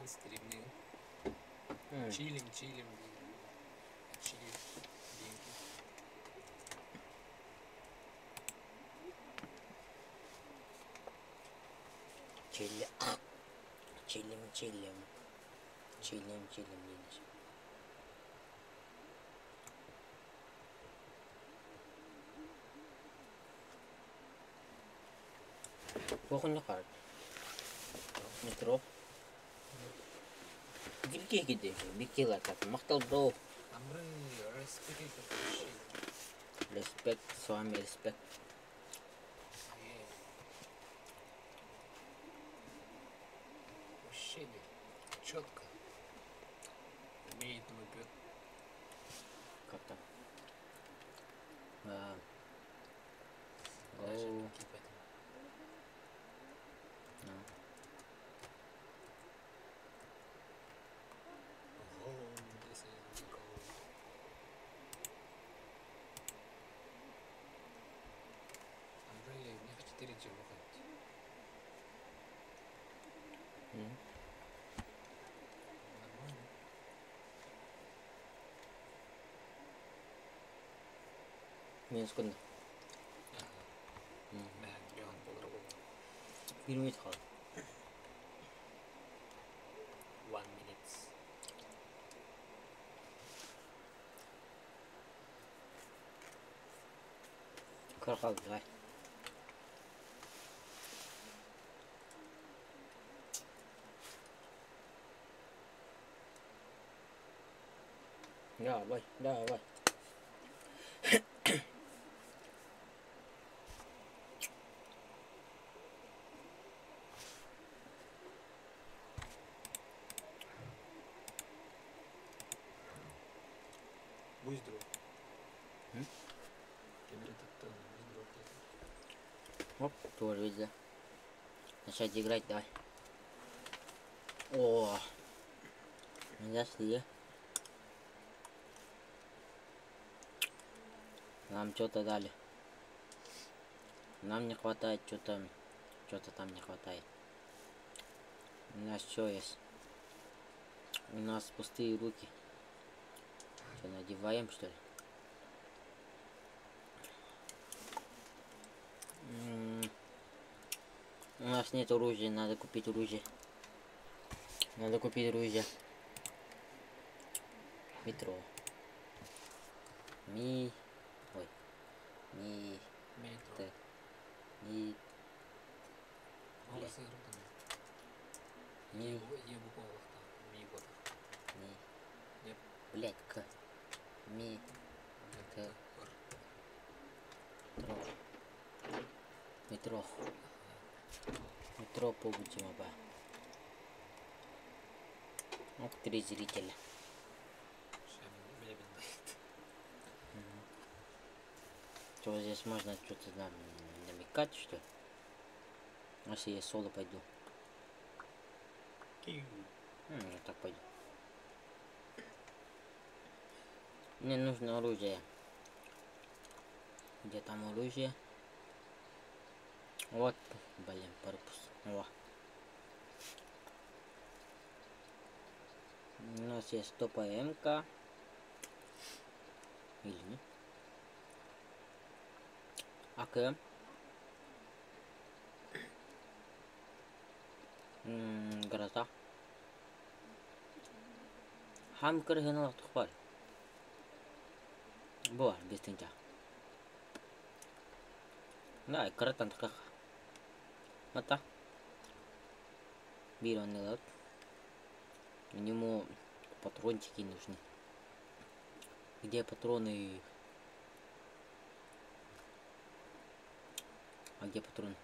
стримил. М. Чилим. Чили. Чилим. Чилим. Похуй карт. Метро. Гилки гиде. Бикила так. Махтал бро. Амры, респект. Респект. С вами респект. Вообще четко. Умеет мой пет. Как там? Даже Оу. типа там. This is gold. Амры, мне хоть 4 чего хоть. Нормально. Минус куда? Беган по-другому. Фильмит хал. 1 minute. Кархал, давай. Давай. Будь здоров. Тебе это будь здоров. Оп, тоже видно. Начать играть, давай. О, не зашли. Нам что-то дали. Нам не хватает что-то там не хватает. У нас что есть? У нас пустые руки. Что, надеваем, что ли? У нас нет оружия, надо купить оружие. Метро. Метро. Блять, метро побудем оба. Ну, 3 зрителя. Что здесь можно что-то намекать, что ли? Если я соло пойду. Я так пойду. Мне нужно оружие. Где там оружие? Вот, блин, пропуск. О. У нас есть топа МК. Или нет? АК. Гроза. Хам кыргына тухпар. Бо, без тинта. Да, каратан таках. Мата. Бирон нелот. Ему патрончики нужны. Где патроны? А где патроны?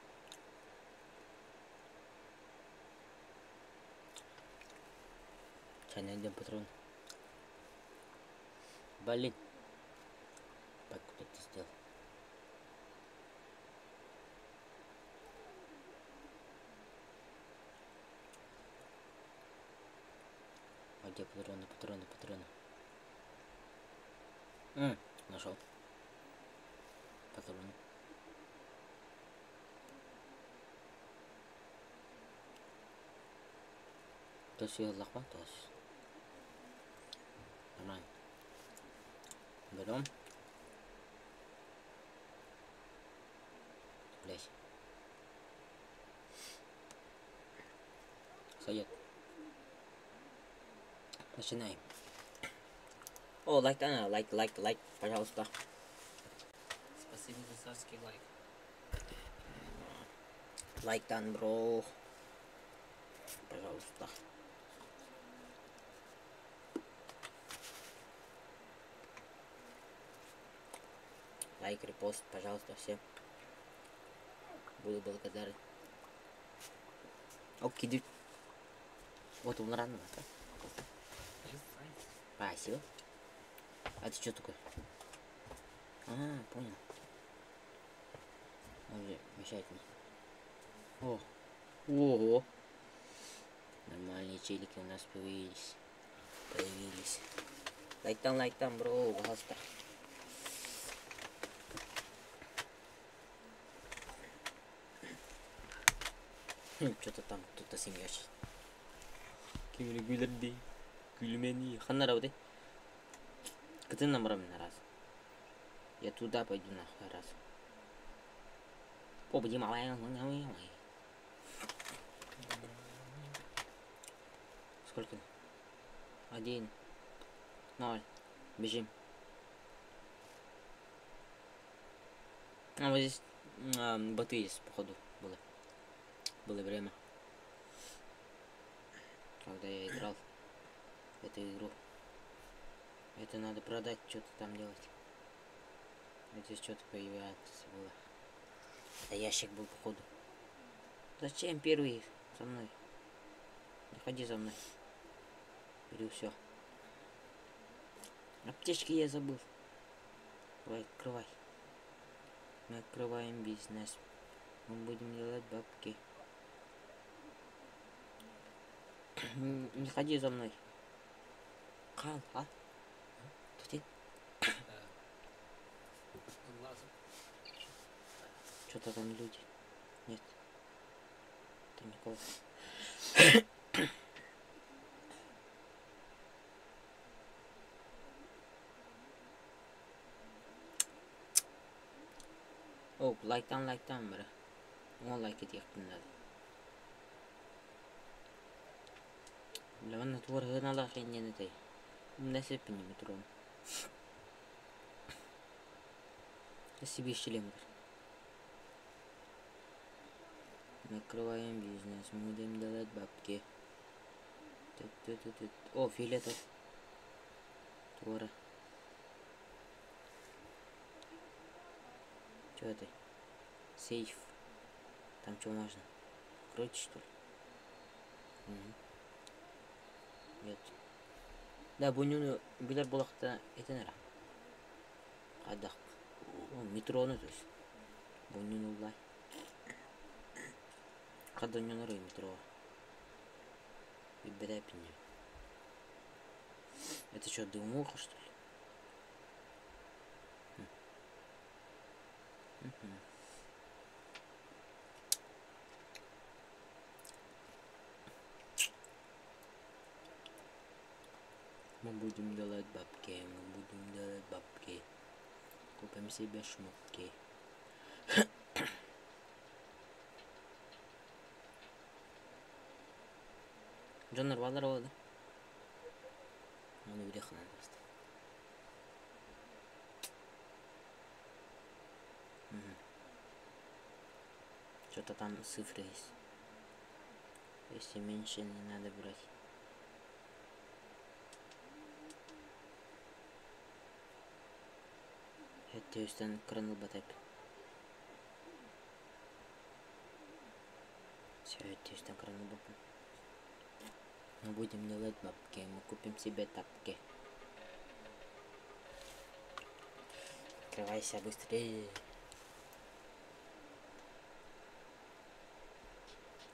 Сейчас найдем патрон. Блин. Так, кто это сделал? А где патроны? Нашел. Патроны. То все захватывалось. Нормально. Берем. Блять. Сойдет. Начинаем. О, лайк, лайк, пожалуйста. Спасибо за царский лайк. Лайк дан, бро. Пожалуйста. Лайк, репост, пожалуйста, все. Буду благодарен. Окей, дюд. Вот он рано. Спасибо. А ты что такое? А, понял. Он же мешает мне. О. Ого. Нормальные челики у нас появились. Лайк там, бро, пожалуйста. Что-то там кто-то семьяшит. Кимли гүлерди. Гүлмени. Ханнарауды. Ты набрал на раз. Я туда пойду нахуй раз. Побуди малая. Сколько? 1, 0. Бежим. А вот здесь боты есть, походу, было время, когда я играл в эту игру. Это надо продать, что-то там делать. Вот здесь что-то появляется было. Это ящик был, походу. Зачем первый со мной? Не ходи за мной. Беру все. Аптечки я забыл. Давай, открывай. Мы открываем бизнес. Мы будем делать бабки. Не ходи за мной. Кал, а? Тут что-то там люди. Нет. Там никого. О, лайк там, бра. Он лайк это яхтын надо. Леван натвор хына хинен этой. Насеп не метрон. Себе шлем. Накрываем бизнес, мы будем делать бабки. О, филетов. Твора. Что это? Сейф. Там что можно? Крутить, что ли? Угу. Нет. Да, бунюну билер булакта этенера. Адак. О, метроны то есть. Бунюну лай. Когда не норы метро. И бедапине. Это что, дымуха, что ли? Мы будем делать бабки, Купим себе шмотки. Джоннер Валерода. Он уехал на просто. Что-то там цифры есть. Если меньше, не надо брать. Это üstten kırılma tabi. Все, это üstten kırılma. Мы будем делать бабки, мы купим себе тапки. Открывайся быстрее.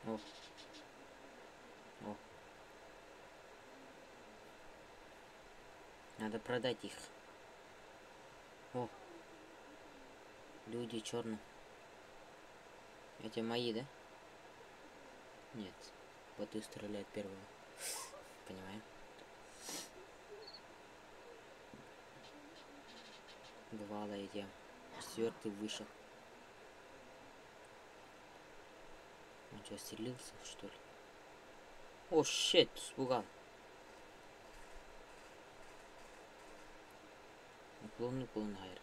О. О. Надо продать их. О. Люди черные. Это мои, да? Нет. Вот и стреляют первого. Понимаю. Бывало и я. 4-й вышел. Он что, стелился, что ли? О, щит, испугал. Уклонный гайр.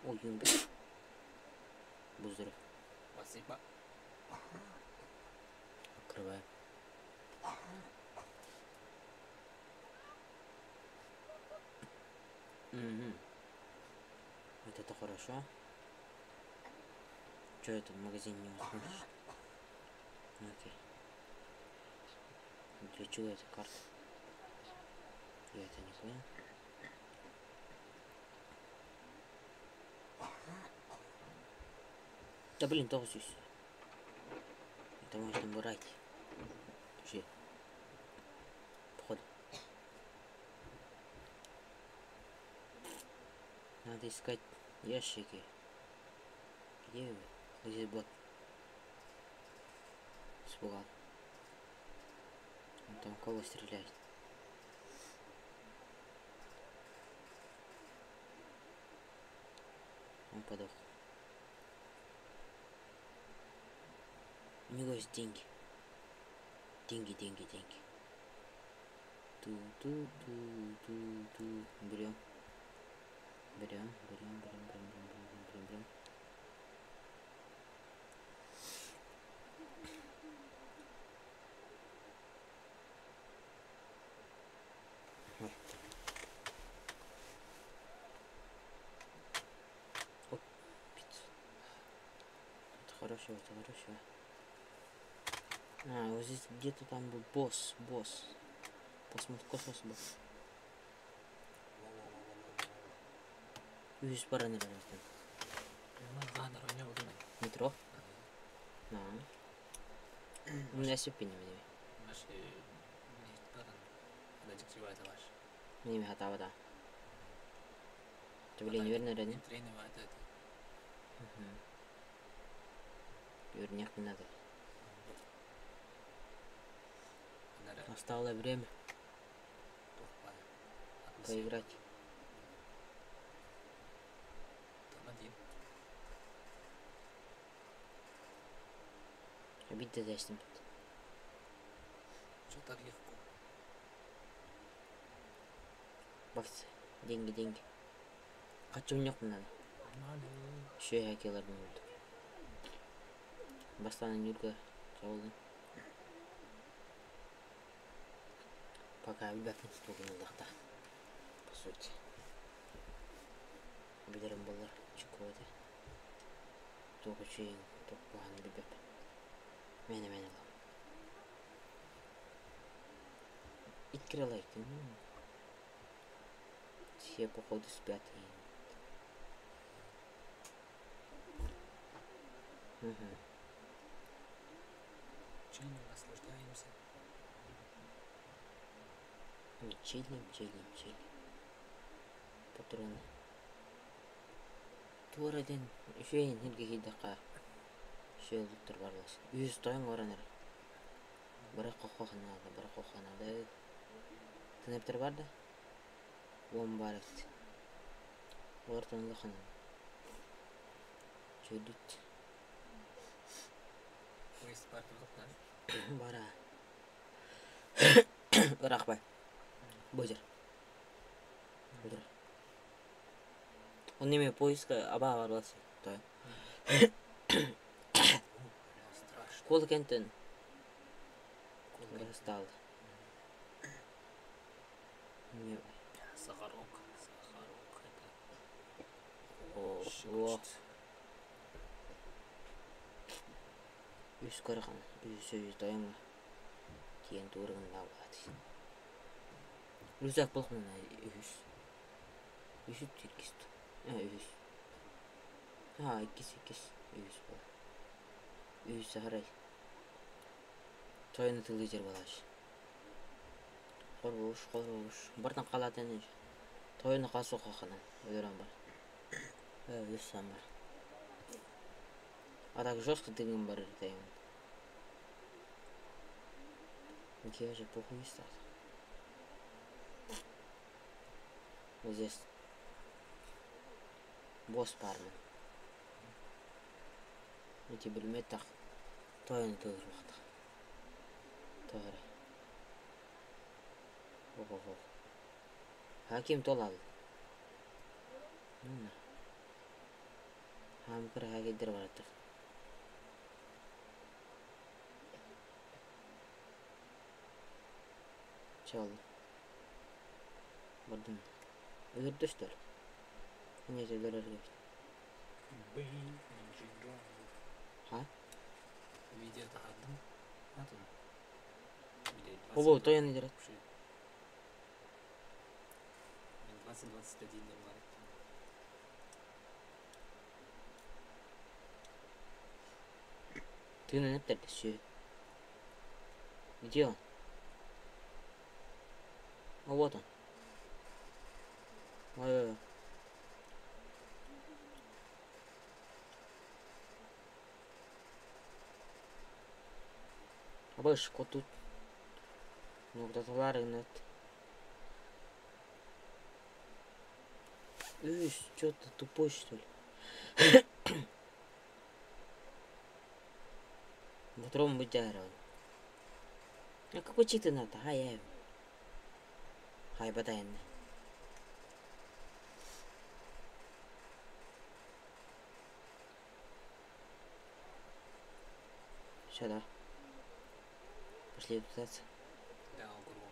Ой, юнга. Будь здоров. Спасибо. Открываю. Угу. Вот это хорошо. Что это в магазине не возможно? Окей. Для чего эта карта? Я это не понял. Да блин, тоже здесь. Это можно брать. Вообще. Походу. Надо искать ящики. Где вы? Здесь бот. Испугал. Он там кого стреляет. Он подох. У него есть деньги. Деньги. Ту. Берем. Ой. Оп, 500. Это хорошо. А, вот здесь где-то там был босс. Посмотри, космос был. Yüz para ne lazım? Ладно, ровня удобно. Метро? А. У меня все пенни. Маш, не тадан. Она диксивает ваш. Мне не хватало, да. Ты, блин, верно, реально? Тренивает это. Верняк не надо. Надо Осталось время поиграть. Топ-1. Обидно десять. Что так легко? Баксы. Деньги. Хочу мне надо. Еще я киллер буду. Бастана Нюрка. Чаулы. Пока ребята не столько на захта. По сути. Билерим болар. Чекоты. Только чейн. Только погано бибеп. Мене лам. Открылайте. Все походу спят. Чилим, наслаждаемся. Чилим. Патроны. Туараден. Еще энергия дака. Еще луттар барлас. 100 тайм оранер. Бірақ қоқанада. Тінептер бар да? 10 бар ет. Ортаңда қана. Чөдіт. Поезд бар тұлдықтан. Бара. Рақбай. Бөдір. Он неме поиска аба барласы. Той. Страшно. Кол кентін. Стал. Не. Сахарок. Это. О. Үз қарған. Үз дайымы. Тиен турығын лавады. Үзак болғына үз. Үзі түркісті. Үз. Ikisi. Үз бол. Үз сахарай. Тойны тылы жер балаш. Қорғуш. Бартан қалатын ең. Тойны қасу қақынан. Өдерен бар. Өз сан бар. Адаг жостық деген бар ертейін. Я же похуй стал. Вот здесь босс парный. Эти бельметах тойны тоже вахта. Тоже. Ого-го. Хаким толал. Ну. Хамкар хагидер бараттар. Чал. Бардым. Өйөрдө что ли? Не жерлерге. Блин, инженер. А? Видео тахадым. Атон. Ого, тойны дерет. 20-21 нормально. Ты на это все. Где он? А вот он. Ой-ой-ой. А больше кот тут. Ну, кто-то ларинет. Что ты тупой, что ли? Утром быть дерево. А какой читы надо? Хай, хай, батаем. Сюда. Пошли пытаться. Да, огромный.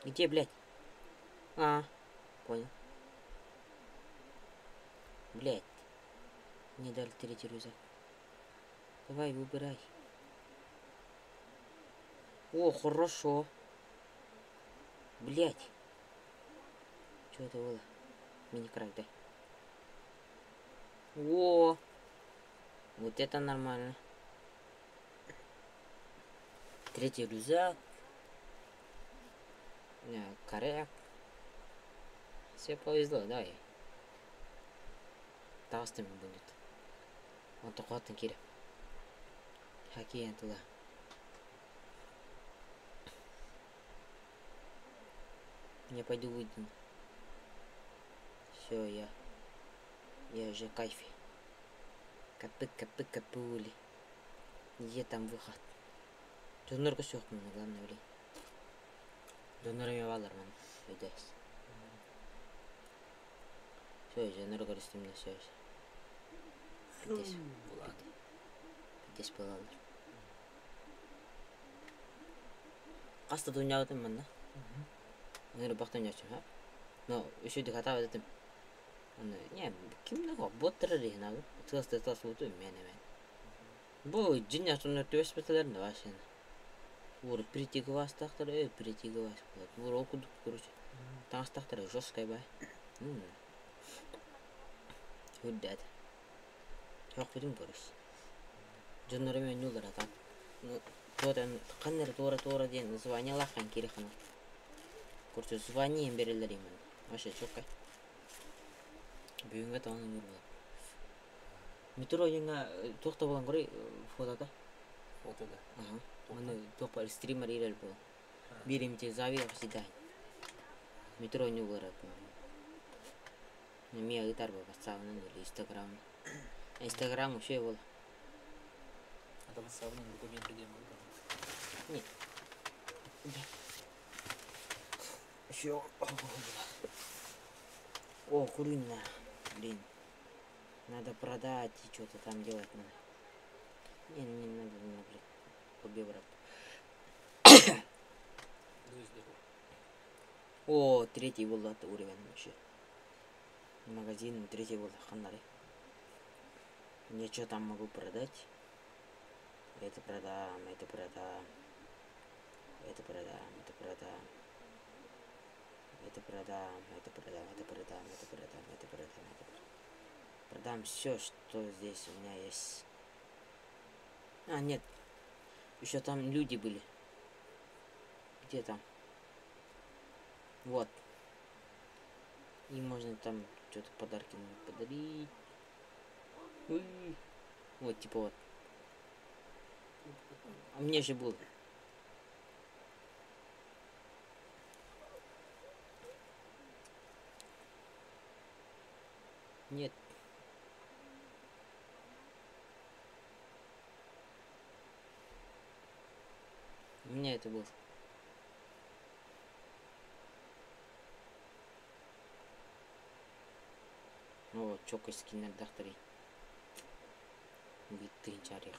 Где, блядь? А, понял. Блядь. Не дали третий рюкзак. Давай, выбирай. О, хорошо. Блядь. Что это было? Мини-крак, дай. О, вот это нормально. Третий рюкзак. Коряк. Все повезло, да. Толстыми будет. Он только вот Киря. Хоккей туда. Я пойду выйду. Все, я уже в кайфе. Капы-капы-капули. Где там выход? Жонорго соқтым, главное, блин. Жонорыме баларман, өйдәс. Все, жонорго рестимде все. Здесь балалар. Қаста дүниядым мен да. Өнер бақтан yaşım ha. No, üşüdük hata dedim. Ne, kimden o botları rehin abi. Tığız oldu hemen. Bu cin yaşımda tövbesbetelerinde var şimdi. Vur прийти к вас тахтар, прийти к вас. Vur okuduk короче. Таңыз тахтар жесткая бай. Hüddet. Yok dedim görüş. Canlarım yollar atan. Тодан қаннер тора ден звонялахан кирихана. Короче, звони им берелер именно. Вообще чокай. Бүгінгі тауының нұр болады. Метро еңа тоқта болған көрей фотода. Фотода. Ага. Оны тоқпар стример ерел бол. Беремте завидов всегда. Метро не вырат. Меня гитар был поставлен или Инстаграм. Инстаграм еще был. А там поставлен документы где можно? Нет. Еще. О, куриная. Блин. Надо продать и что-то там делать надо. Не надо, блин. Убей, брат. Ну и здорово. О, третий был от уровень вообще. Магазин третий был ханары. Я что там могу продать? Это продам, это продам. Это продам, это продам. Это продам, это продам, это продам, это продам, это продам, это продам. Продам все, что здесь у меня есть. А, нет. Еще там люди были. Где там? Вот. И можно там что-то подарки подарить. Вот, типа вот. А мне же было. Нет. У меня это был. О, чокой скинер дактори. Биттин чарих.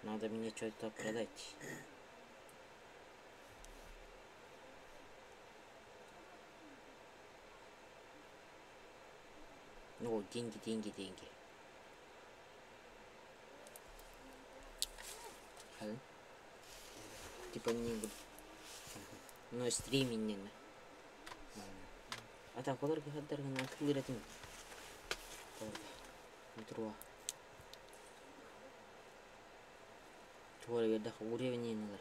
Надо мне что-то продать. О, деньги, деньги, деньги. Типа не буду. Но стриминг. А так, оларга хаддарган акыл беретин. Метро. Чуар жерде уровень бар.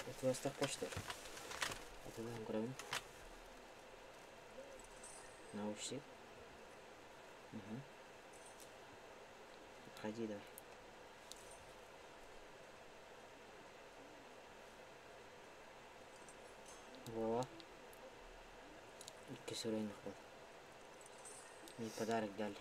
Это вас так почта. Это нам грам. Наушник. Угу. Ходи давай. Во. Кисурой нахуй. Мне подарок дали.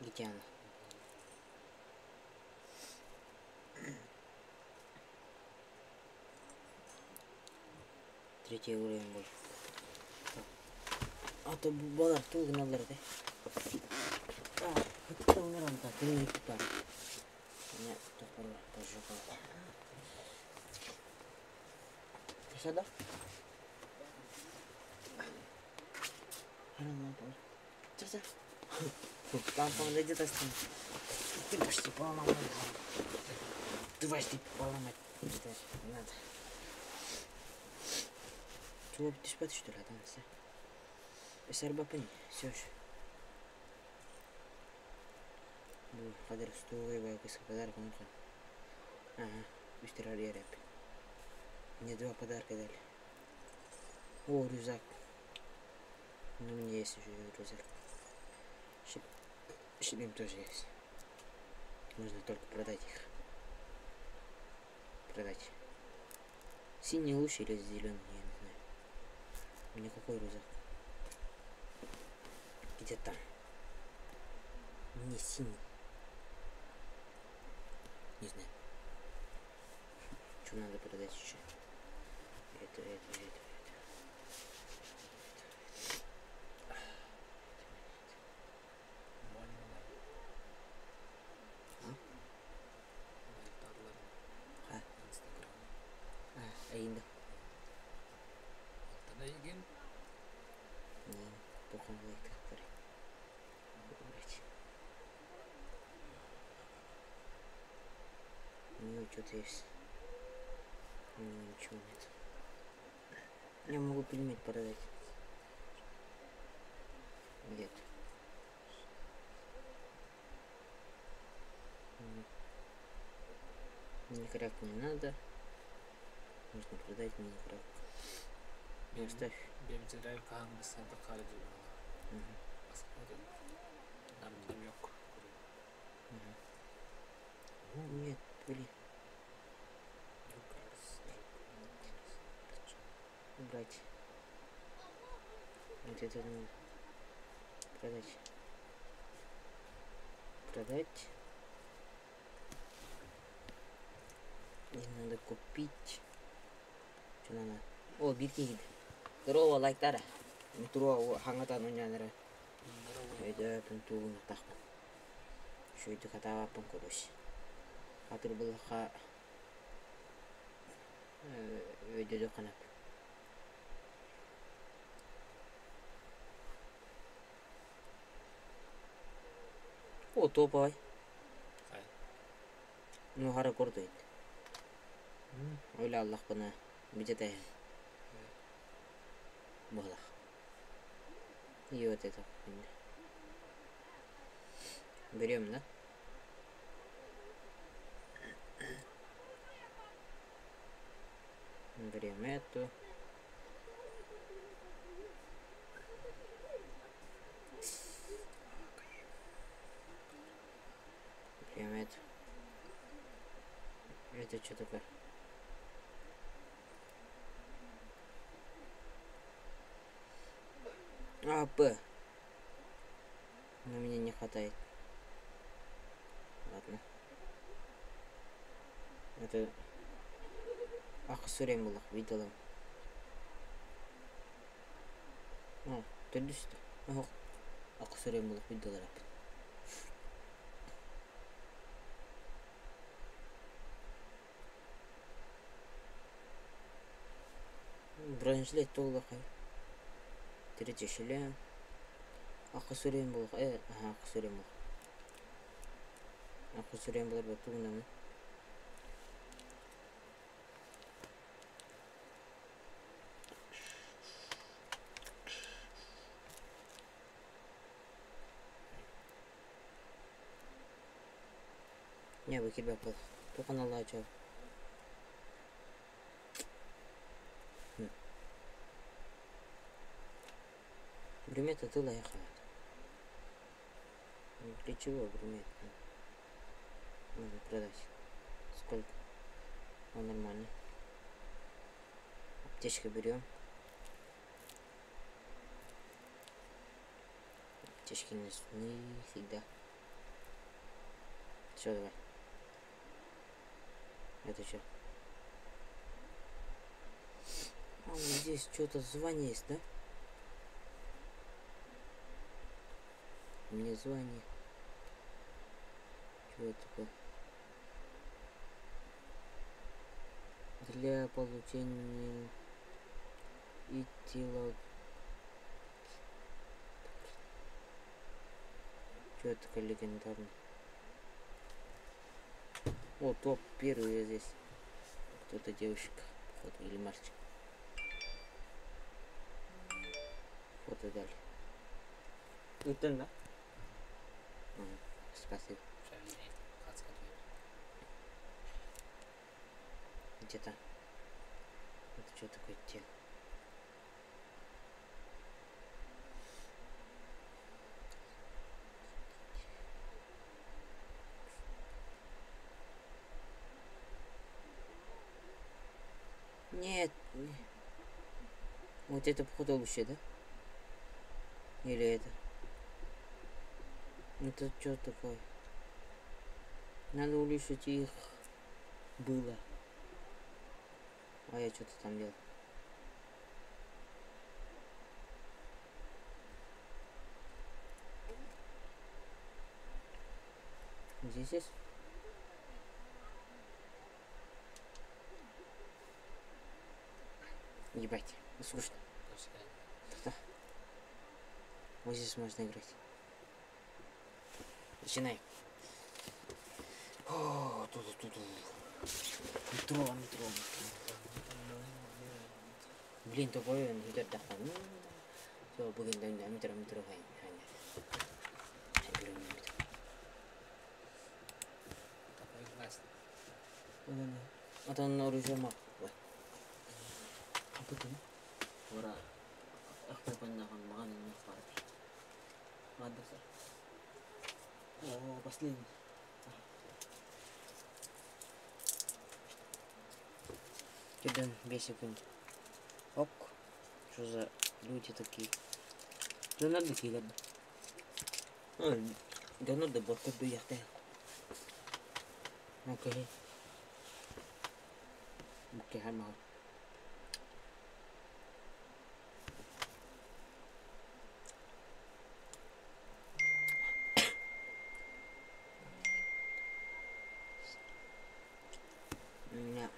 Где она? Третий уровень был. А то балар туг налар да. Кто умирал так? Ты не пар. Нет, так пожалуйста. Сюда? Что? Там где-то стоит. Ты почти поломал. Ты почти поломать. Не надо. Чего ты спать что ли там все? Сербапень, все же. Bu kadar stoğu ve kısa kadar konuşan. Aha, üstüne araya rap. Ne два подарка дали. О, рюкзак. Ну, у меня есть уже рюкзак. Шлем тоже есть. Нужно только продать их. Продать. Синий лучше или зеленый, я не знаю. У меня какой рюкзак? Где там? Не синий. Не знаю. Что надо продать еще? Это. Ainda. Tanda егин. Не, похуй лайк который. Блять. Ну, что-то есть. Ничего нет. Я могу пельмень продать. Нет. Миникрафт не надо. Нужно продать Миникрафт. Не оставь. Бемцелер kahangısın da kalıcı bana. Aslında nam yok. Нет, блин. Убрать. Вот это надо продать. Продать. И надо купить. Что надо? О, бирки. Здорово, лайктара. Метро хангата нуняра. Это пенту так. Что это катава панкурус. Хатыр был ха. Өйдө канап. О, топовый. Ну, хара кордойт. Ойла Аллах бана бюджеты. Болах. И вот это. Берем, да? Берем эту. Берем эту. Это что такое? П. Но мне не хватает. Ладно. Это... Ақсүрем болық, виделым. Түрлі үсті. Ақсүрем болық, виделар. Бронжилет толы қай. Третий шлем. Ақсүрем болық. Ақсүрем болық. Ақсүрем болар ба туындамын. Не, вы кирбе пол. Только на лачо. Брюмет это лайха. Для чего брюмет? Можно продать. Сколько? Он нормально. Аптечку берем. Аптечки нужны всегда. Все, давай. Это что? Вот здесь что-то звание есть, да? Мне звание. Что это такое? Для получения идти. Что это такое легендарный? О, топ первый здесь. Кто-то девушка, походу, или мальчик. Фото дали. Это да? Спасибо. Где-то. Это что такое те? Нет. Вот это походу лучше, да? Или это? Это что такое? Надо улучшить их было. А я что-то там делал. Здесь есть? Ебать, скучно. Да. Вот здесь можно играть. Начинай. О, тут. Метро. Блин, такое метро дахан. Все, бүгін метро хайын. Это он оружие маг. А потом? Ура. Ах, попаннахан маган на фарби. Ладно, сэр. О, последний. Кидан 2 секунды. Ок. Что за люди такие? Да надо килер. Да надо боркот доехать. Окей. Окей, хаймал. Нет.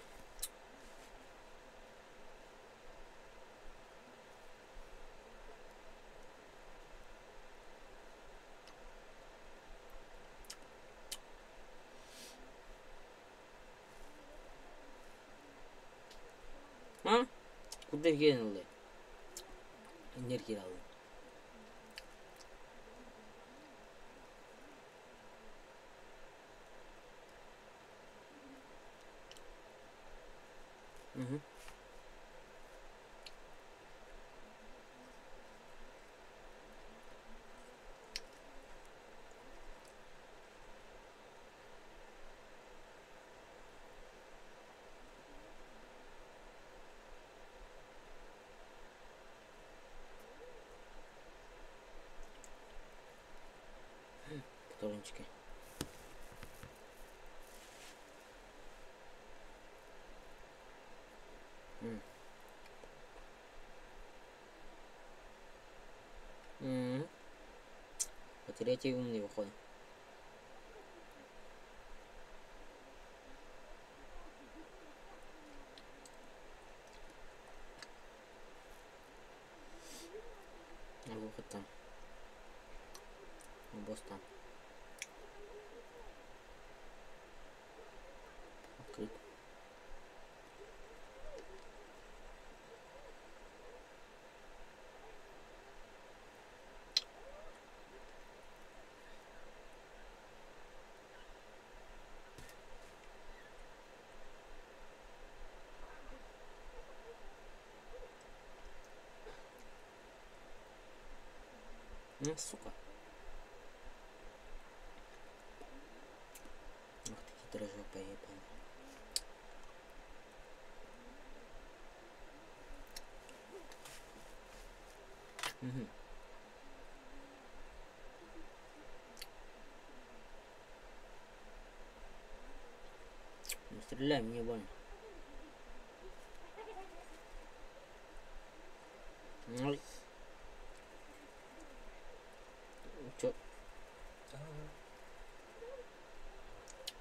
А? Куда кинули? Энергии дали. Угу. точки. По третий умный выходит. А выход там. Босс там. Открыт. Ну, сука. Ах, такие дрожжи поебаны. Угу. Не стреляй, мне больно. Ой. Чё?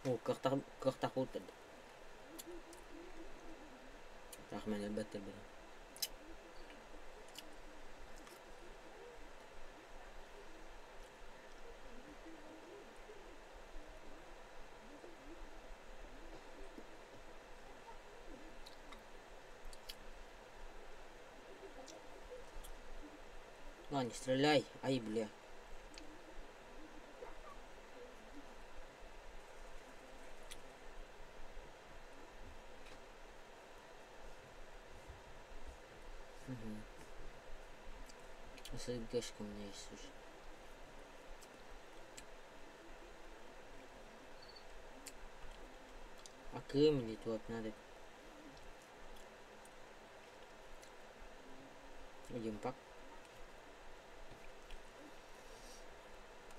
О, как так вот это? Рахман البتة بلا. Ладно, не стреляй. Ай, бля. СГшка у меня есть уже. А кремлить вот надо. Один пак.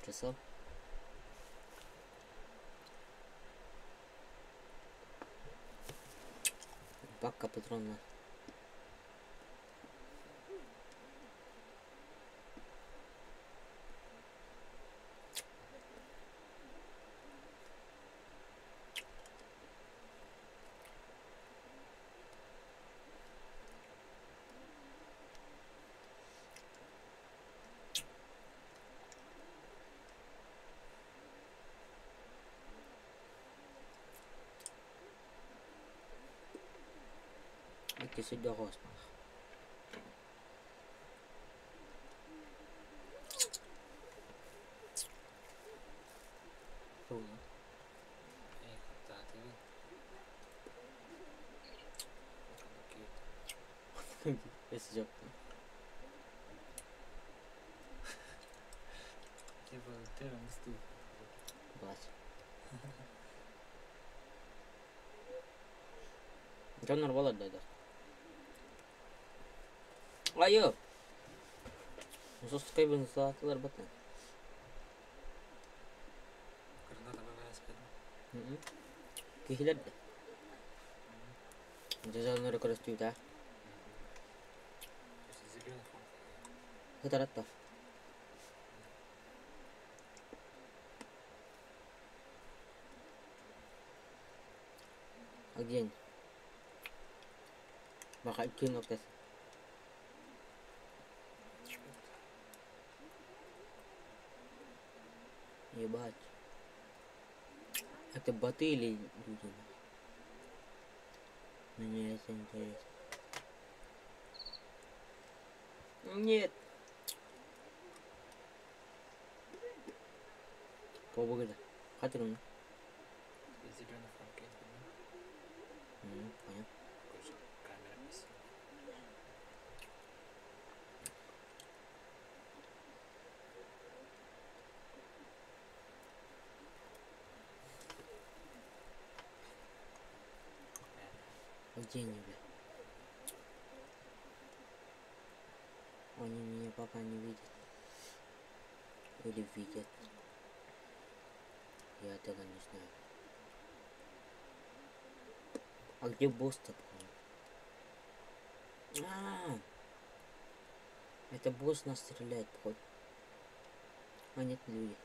Часов. Пакка патронна. Ты сюда рос. Если же. Типа, ты растут. Блять. John Norval da. Ayo. Sus kaybın saatler batın. Karena tak pakai sepeda. Kehilat dah. Jalan orang keras tu dah. Зеленый фон. Хатарата. А где они? Bakal кинул tes. Ебать. Это боты или люди? Мне это интересно. Нет. Побыгда. Хатрун. Зеленый фон кейс. Понятно. Короче, камера висит. Где они, бля? Они меня пока не видят. Или видят. Я этого не знаю. А где босс-то? Это босс нас стреляет, походу. А нет, люди.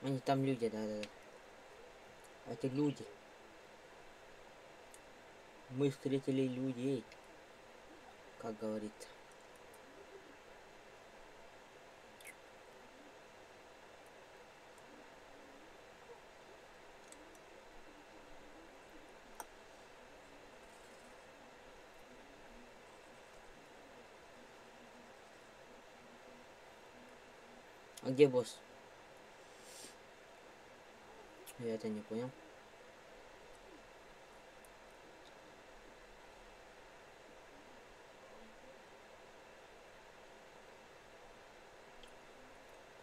Они там люди, да-да-да. Это люди. Мы встретили людей, как говорится. А где босс? Я это не понял.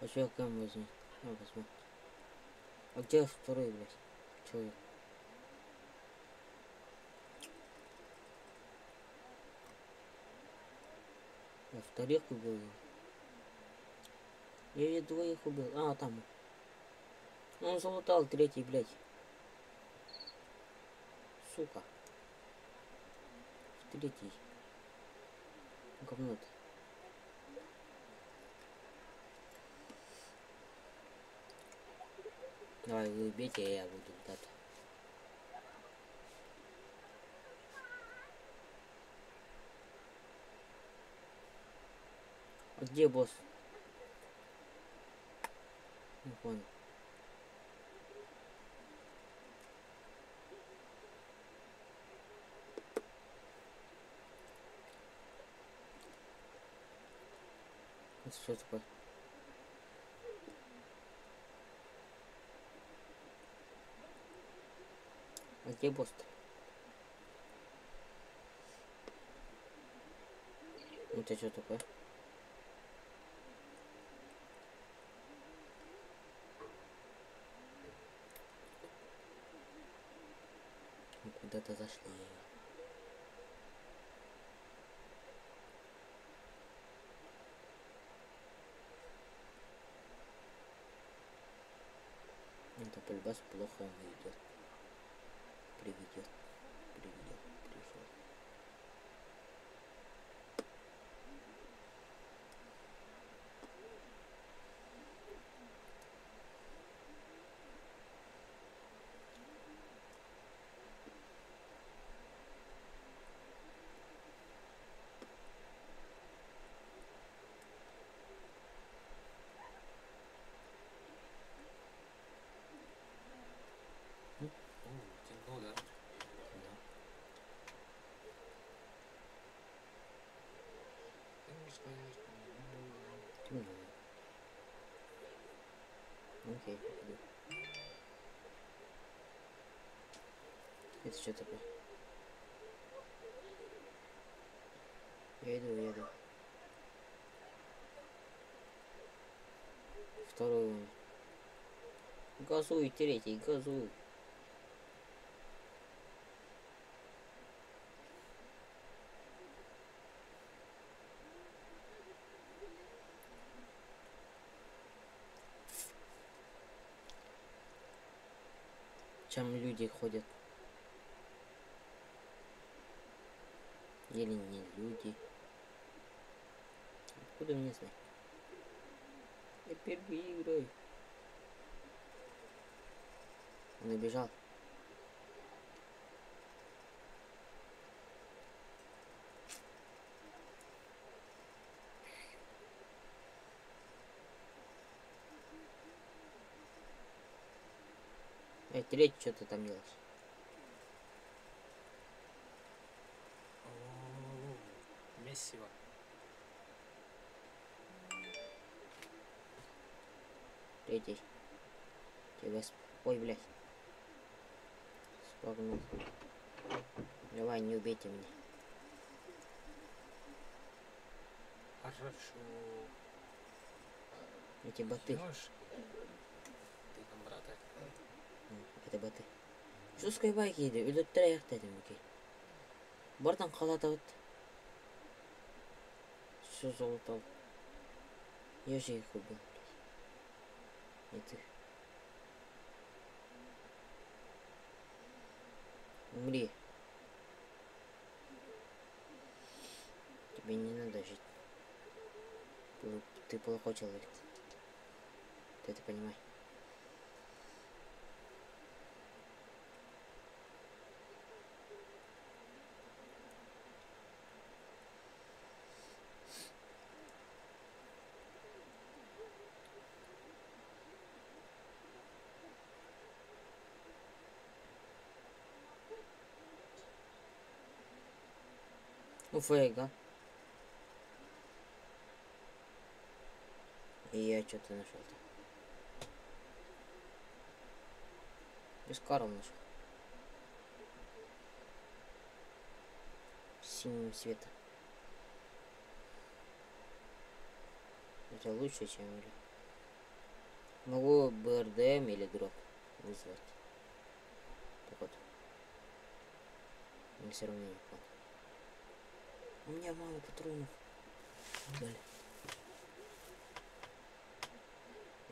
Хочу кем возьми. Я возьму. А где второй, блядь? Человек. Я вторых убил. Я двоих убил. А, там. Он залутал третий, блядь. Сука. Третий. Говно-то. Давай, вы убейте, а я буду лутать. А где босс? Не понял. Это что такое? А где босс-то? Это что такое? Мы куда-то зашли. Это полюбас плохо он идет. Приведет. Пришел. Темно, да? Да. Темно. Окей, походу. Это что такое? Я иду. Второй. Газуй, третий, газуй. Чем люди ходят? Или не люди? Откуда мне знать? Я первый играю. Он убежал. Третий что-то там делаешь. Мессиво. Третий. Тебя Ой, блядь. Спогнул. Давай, не убейте меня. Хорошо. Эти боты. Ёшки. Ты там, брата? Это боты. Şu Skybike yedi. Öldürttüre dedim ki. Buradan kalata öt. Şu zoltal. Я же их убил, блядь. И ты. Умри. Тебе не надо жить. Ты плохой человек. Ты это понимаешь? Ну, фейга. И я что-то нашел-то. Без Карл нашел. Синим цветом. Это лучше, чем или. Могу БРДМ или дроп вызвать. Так вот. Мне все равно не хватит. У меня мало патронов. Блин.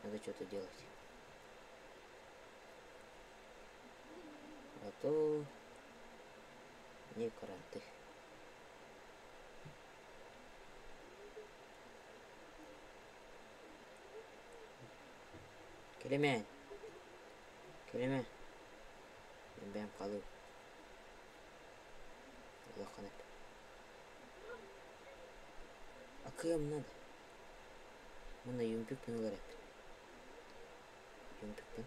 Надо что-то делать. А то не каранты. Келеме. Келеме. Бәм қалу. Лоханып. А кем надо? Мына юмпикпен алар эп. Юмпикпен.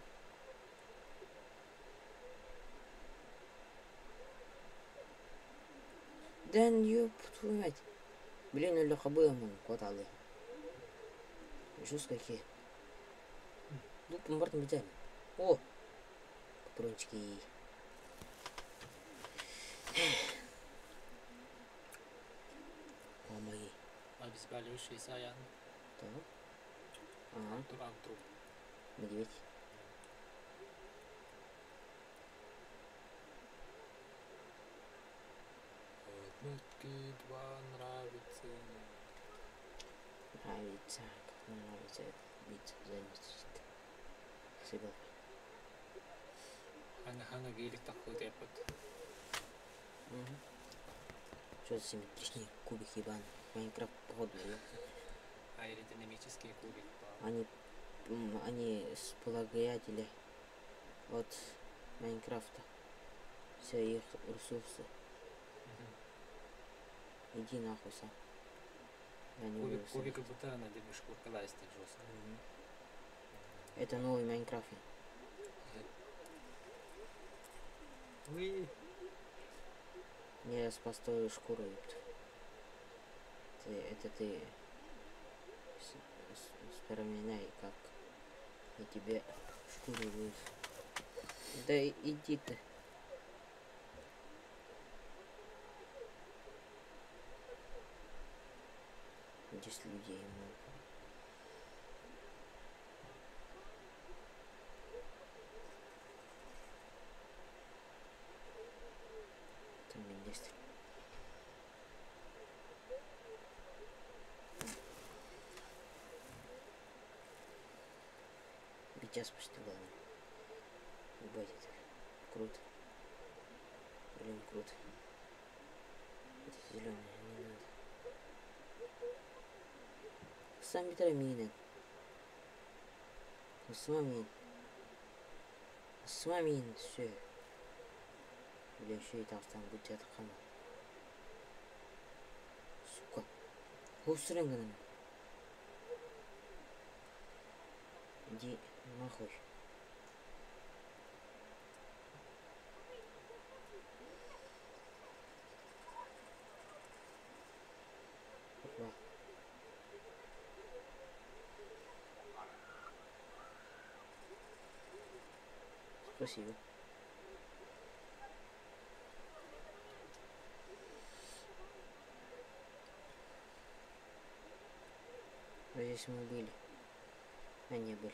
Дэн ёб твою мать. Блин, или хабэм хватало. Жестко какие. Ну, помбарт бедями. О! Патрончики. О, мои. Обезболивающие саян. Так. Ага. Антруп. Медведь. Однотки два нравится. Нравится. Как мне нравится биться за месяц. Спасибо. Хана гелик такой депот. Угу. Что за симметричные кубики ебаные? Майнкрафт походу, да? Аэродинамический кубик. Они сплагоятели от Майнкрафта. Все их ресурсы. Иди нахуй сам. Я не буду Кубик как будто надо мешку класть так жестко. Это новый Майнкрафт. Уи. Я спас твою шкуру, ёпта. Ты вспоминай, как я тебе шкуру вывез. Да иди ты. Здесь людей много. Там есть. Битя почти главное. Ебать это. Круто. Блин, круто. Это зеленое, не надо. Сам витамины. Осмамин, все. Бля, еще и там будет это хана. Сука. Гусренганом. Иди нахуй. Опа. Спасибо. А здесь мы были. А не были.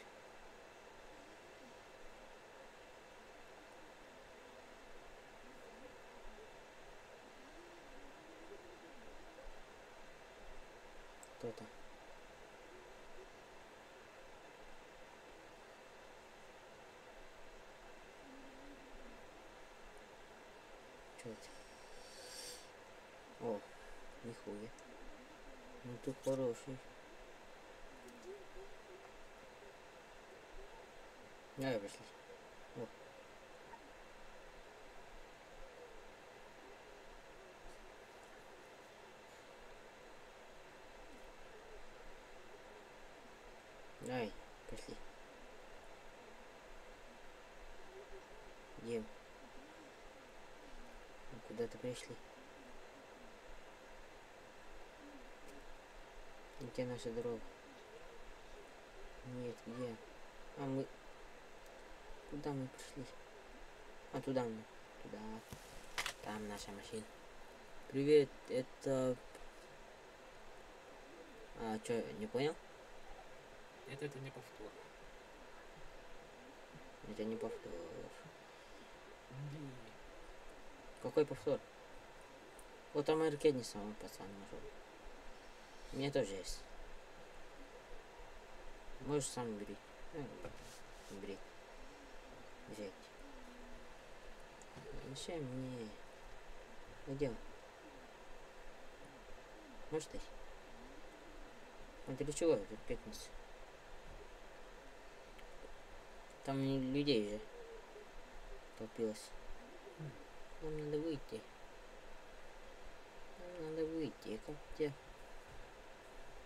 Кто-то. это? О, нихуя. Ну тут хороший. Давай пошли. О. Давай, пошли. Где? Куда-то пришли. Где наша дорога? Нет, где? А мы... Куда мы пришли? А туда мы. Туда. Там наша машина. Привет, это... А, чё, не понял? Это не повтор. Это не повтор. Ди. Какой повтор? Вот там аркедни самый пацан нашел. У меня тоже есть. Можешь сам бери. Бери. Взять. Мешай мне. Где он? Может ты? А ты для чего тут пятница? Там людей же толпилось. Нам надо выйти. Нам надо выйти. Как где?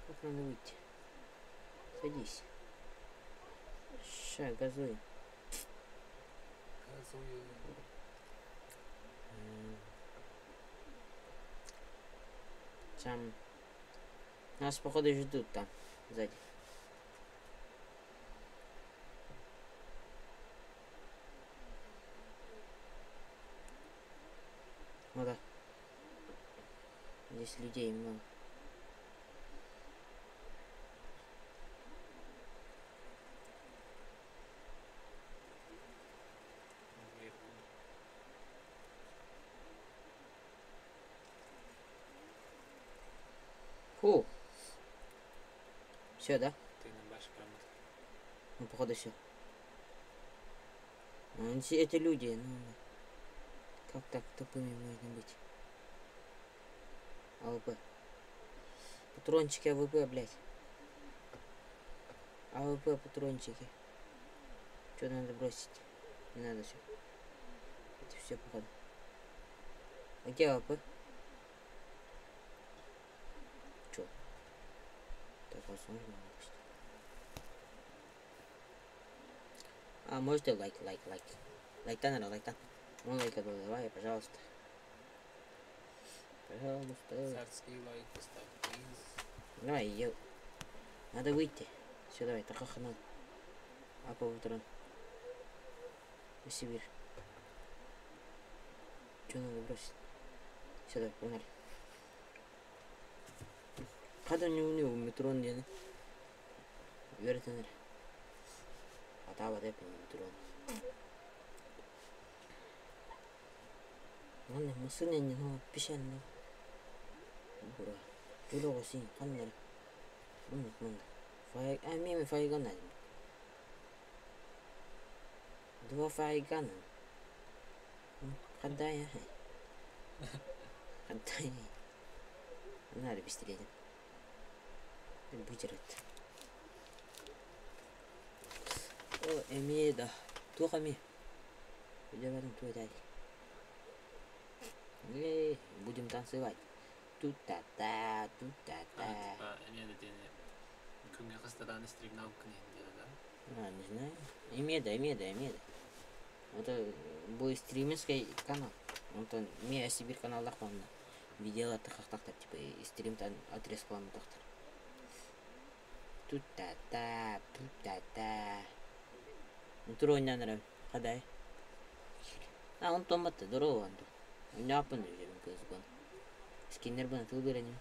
Как надо выйти? Садись. Ща, газуй. Газую. Там нас походу ждут там сзади. Ну да. Здесь людей много. Фу. Все, да? Ты на баше прямо. Ну, походу, все. Эти люди, ну, как так тупыми можно быть? АВП. Патрончики АВП, блядь. АВП, патрончики. Что надо бросить? Не надо все. Это все, походу. А где АВП? Чё? Так, возможно, пусть. А, можете лайк. Лайк-то надо, лайк-то. Ну, лайка давай, пожалуйста. Пожалуйста. Царский лайк поставь, плиз. Давай, надо выйти. Все, давай, так хаханул. А по утрам. Сибирь. Что надо бросить? Все, давай, погнали. Когда не в метро не. Вернее. А там вот это метро. Ладно, мысли не но пищанно. Бура. Тулого син, каннер. Фай, а мимо файгана. Два файгана. Хадая. Хадая. Надо быстрее. Бутерет. О, Эмида. Тухами. Идем в этом туалете. Будем танцевать. Тут-та-та, тут-та-та. Эмеда дені күнге қыстадан стрим наукын енді, да? Не знаю. Эмеда. Это будет стримерский канал. Вот он, меня Сибирь канал лахманна. Видела тахтахта, типа, и стрим-то отрез клана тахтар. Тут-та-та, тут-та-та. Ну, трой не нравится. Хадай. А, он томат-то, здорово он. У меня апан уже, он скиннер был, ты выбери не.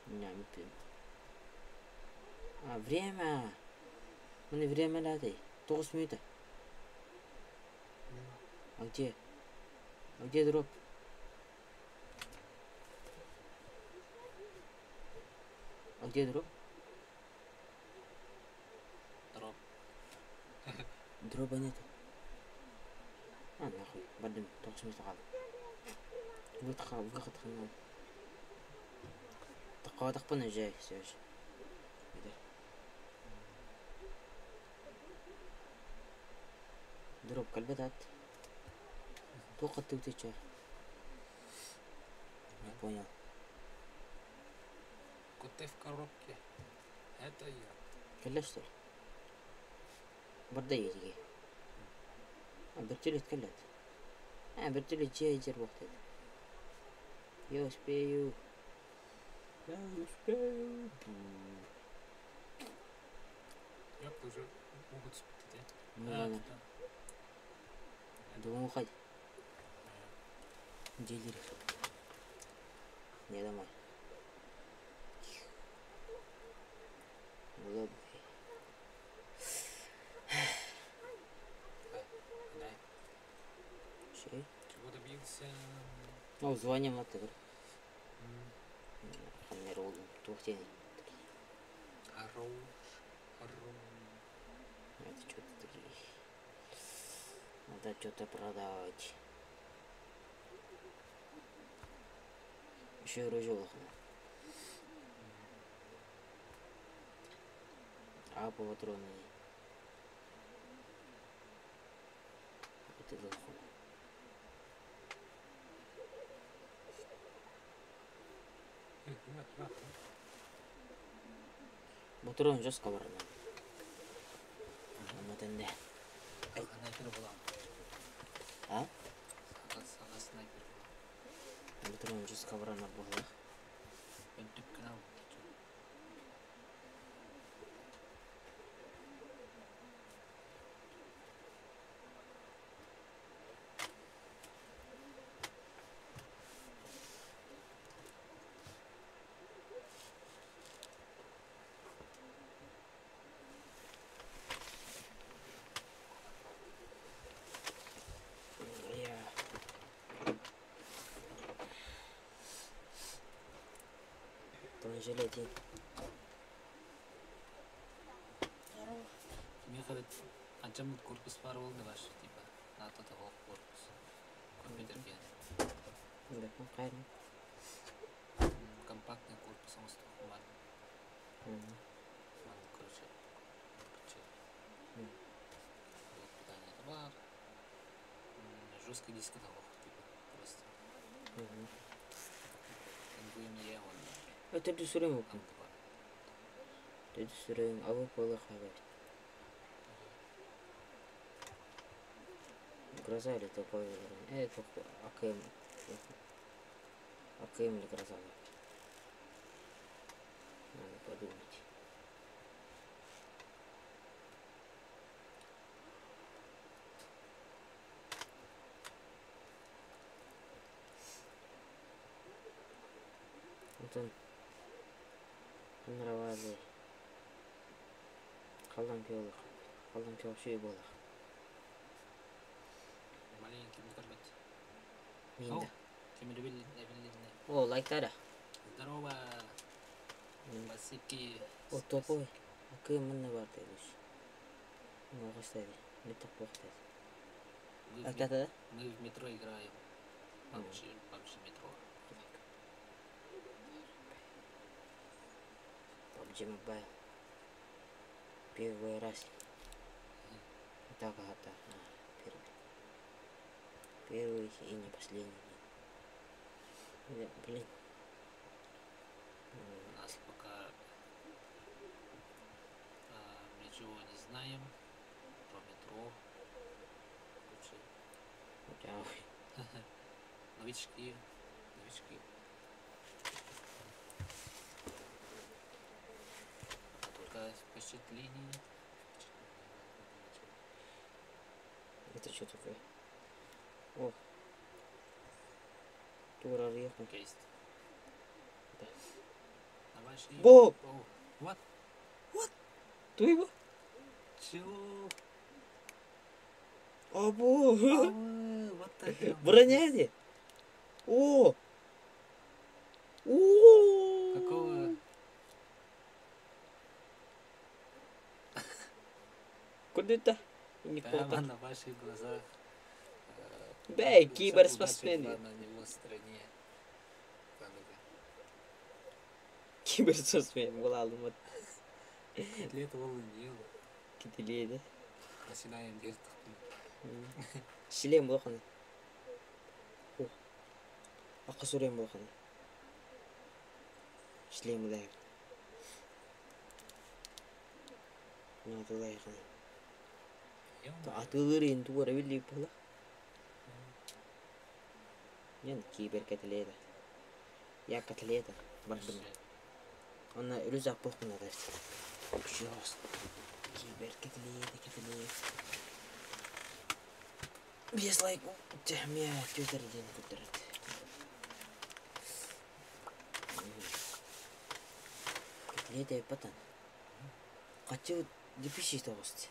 Не пью. А, время. Мне время надо. 9 минут. А где? А где дроп? А где дроп? Дроп. Дропа нет. нахуй, бардым, 9 минутта қалды. Выход қылмау. Тақпадықпын уже, все же. Дроп кальбетат. Только ты утеча. Не понял. Коты в коробке. Это я. Калля что ли? Барда едиге. Вертолет калят. Вертолет чейджер вақтайды. Я успею. Я успею. Я уже могут спить. Ну, думаю, уходи. Делили. Не домой. Удобно. Чей? Чего добился? Ну, звоним на тыр. Хамер олдым. Тухтен. Хорош. Это что-то такие. Надо что-то продавать. Еще и ружевых. А по патроны. Это легко. Патрон жестко барна. Анатенде. Снайпер была. А? Сага снайпер была. Патрон жестко барна была. Ben dükkana mı? Железный. Мне кажется, анчамут корпус бар болды ваш, типа, нататағы корпус. Компьютерге. Да, правильно. Компактный корпус, он стоит мало. Мало, короче. Вот питание товар. Жесткий диск того, типа, просто. Будем ехать. Это десурим окно. Это десурим, а вы полыхали. Гроза или такой? Это АКМ. АКМ или гроза? Надо подумать. Вот он. Нравится. Қалдан пиолық. Қалдан пиол шүй болық. Маленький микробет. Минда. Кемервилли. О, лайктара. Здорово. Басики. О, топовый. АКМ міне бар дейдіш. Оғаш дайды. Меток боқтайды. Айтады да? Мы в метро играем. PUBG метро. PUBG Mobile. Первый раз. Так, ага, первый. Первый и не последний. Блин. У нас пока ничего не знаем про метро. Короче, новички. Только впечатление. Это что такое? О. Тура ехал. Кейст. Да. Давай шли. Бо! What? Ты его? Чего? Або! Вот так. Броняли? О! О! Какого? Куда это? Не Прямо помню. на ваших глазах Бәй, кибер Удача спортсмен. была на его стороне. Когда Кибер спортсмен бола алдым. атлет ол не ол. Кетеледі. Начинаем дертік. Шлем болған. Ақы сүрем болған. Шлемі да. Надылай ғана. Атылыр енді ора білдей бола. Мен кибер кетеледі. Я кетеледі. Бардым. Она рюкзак болғанда да. Жос. Кибер кетеледі. Без лайк. Тәхмия төтерден көтерді. Кетеледі патан. Қачы депиши тоғысты.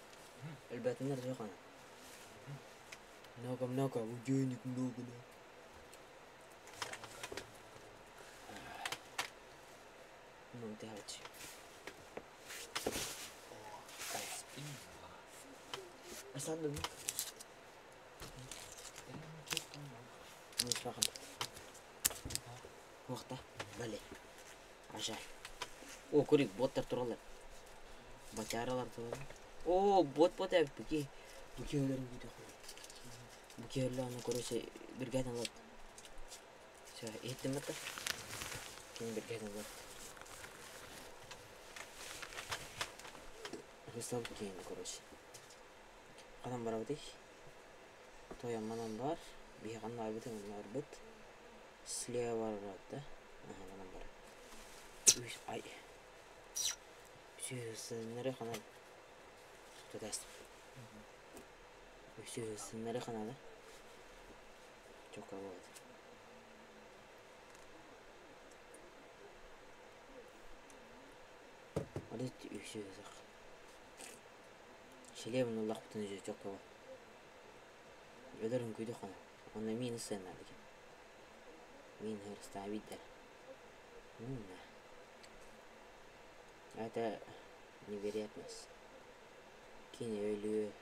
Әлбәтті нәрді қана. Много, денег много. Ну, давайте. Aslandım mı? Neyse bakalım. Уақта, бәле. Ажай. О, көрейік, боттар тұрғалар. Батяралар тұрғалар. О, бот әбі, бүке өлерін дейді қой. Бүке өлерін көресе бірге алады. Все, еттім бәтті. Кейін бірге алады. Христал кейін көресе. Қанам бар ауды. Тоян манам бар. Бейған айбытың бар бұд. Слева бар да. Аха, манам бар. Ай. Сүйесінері қанал. Тұтастым. Сүйесінері қаналы. Жоққа болады. Адетті үйсүйесі ақ. Шелемін ұлақ бұтын үзе жоққа болады. Өлерін көйді қана. Оны мені сәнады кен. Мен хырыста видер. Это невероятность. Кинь өлі.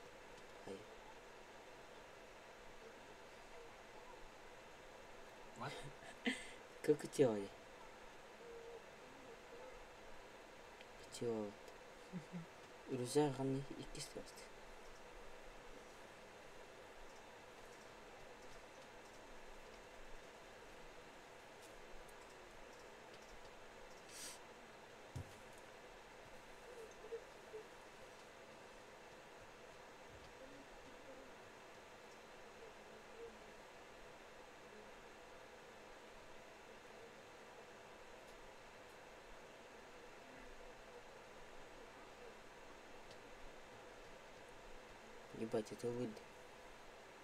Как теория? Теория. Руза ғаны екі істерді. Ебать, это выйдет.